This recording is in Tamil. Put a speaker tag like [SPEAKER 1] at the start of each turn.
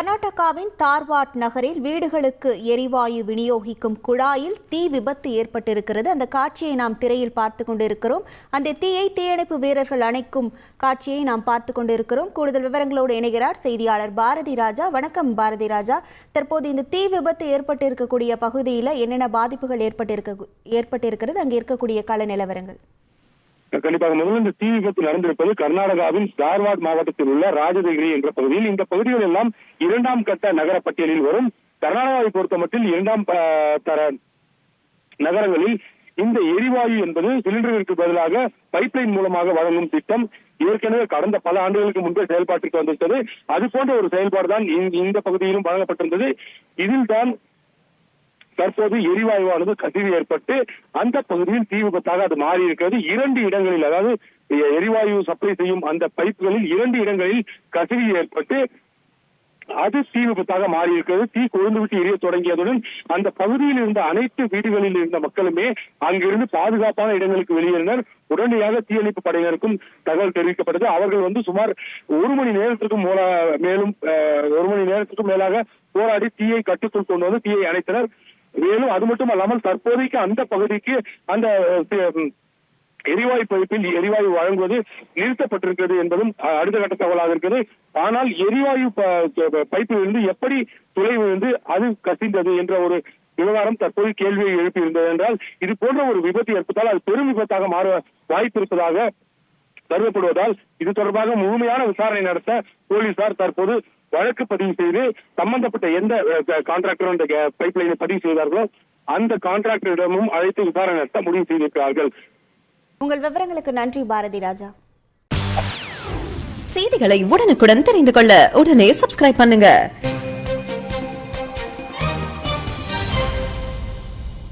[SPEAKER 1] கர்நாடகாவின் தார்வாட் நகரில் வீடுகளுக்கு எரிவாயு விநியோகிக்கும் குழாயில் தீ விபத்து ஏற்பட்டிருக்கிறது. அந்த காட்சியை நாம் திரையில் பார்த்து கொண்டிருக்கிறோம். அந்த தீயை தீயணைப்பு வீரர்கள் அணைக்கும் காட்சியை நாம் பார்த்து கொண்டிருக்கிறோம். கூடுதல் விவரங்களோடு இணைகிறார் செய்தியாளர் பாரதி ராஜா. வணக்கம் பாரதி ராஜா. தற்போது இந்த தீ விபத்து ஏற்பட்டிருக்கக்கூடிய பகுதியில் என்னென்ன பாதிப்புகள் ஏற்பட்டிருக்கிறது, அங்கே இருக்கக்கூடிய கள நிலவரங்கள்?
[SPEAKER 2] கண்டிப்பாக முதல்ல இந்த தீ விபத்து நடந்திருப்பது கர்நாடகாவின் தார்வாட் மாவட்டத்தில் உள்ள ராஜதகிரி என்ற பகுதியில். இந்த பகுதிகள் எல்லாம் 2ஆம் கட்ட நகர பட்டியலில் வரும். கர்நாடகாவை பொறுத்த மட்டும் 2ஆம் தர நகரங்களில் இந்த எரிவாயு என்பது சிலிண்டர்களுக்கு பதிலாக பைப்லைன் மூலமாக வழங்கும் திட்டம் ஏற்கனவே கடந்த பல ஆண்டுகளுக்கு முன்பே செயல்பாட்டிற்கு வந்துவிட்டது. அது போன்ற ஒரு செயல்பாடு தான் இந்த பகுதியிலும் வழங்கப்பட்டிருந்தது. இதில் தான் தற்போது எரிவாயுவானது கசிவு ஏற்பட்டு அந்த பகுதியில் தீ விபத்தாக அது மாறி இருக்கிறது. 2 இடங்களில், அதாவது எரிவாயு சப்ளை செய்யும் அந்த பைப்புகளில் 2 இடங்களில் கசிவு ஏற்பட்டு அது தீ விபத்தாக மாறி இருக்கிறது. தீ கொழுந்துவிட்டு எரிய தொடங்கியதுடன் அந்த பகுதியில் இருந்த அனைத்து வீடுகளில் இருந்த மக்களுமே அங்கிருந்து பாதுகாப்பான இடங்களுக்கு வெளியேறினர். உடனடியாக தீயணைப்பு படையினருக்கும் தகவல் தெரிவிக்கப்பட்டது. அவர்கள் சுமார் 1 மணி நேரத்திற்கும் மேலாக போராடி தீயை கட்டுக்குள் கொண்டு வந்து தீயை அணைத்தனர். மேலும் அது மட்டும் அல்லாமல் தற்போதைக்கு அந்த பகுதிக்கு அந்த எரிவாயு பைப்பில் எரிவாயு வழங்குவது நிறுத்தப்பட்டிருக்கிறது என்பதும் அடுத்த கட்ட தகவலாக இருக்கிறது. ஆனால் எரிவாயு பைப்பில் இருந்து எப்படி துளை விழுந்து அது கசிந்தது என்ற ஒரு விவகாரம் தற்போது கேள்வியை எழுப்பியிருந்தது. என்றால் இது போன்ற ஒரு விபத்து ஏற்பட்டால் அது பெரும் விபத்தாக மாற வாய்ப்பு இருப்பதாக கருதப்படுவதால் இது தொடர்பாக முழுமையான விசாரணை நடத்த போலீசார் தற்போது வழக்கு பதிவு செய்து சம்பந்தப்பட்ட எந்த கான்ட்ராக்டர் அந்த பைப்லைனை பதிவு செய்தார்களோ அந்த கான்ட்ராக்டரிடமும் அழைத்து விசாரணை நடத்த முடிவு செய்திருக்கிறார்கள்.
[SPEAKER 1] உங்கள் விவரங்களுக்கு நன்றி பாரதி ராஜா.
[SPEAKER 3] செய்திகளை உடனுக்குடன் தெரிந்து கொள்ள உடனே சப்ஸ்கிரைப் பண்ணுங்க.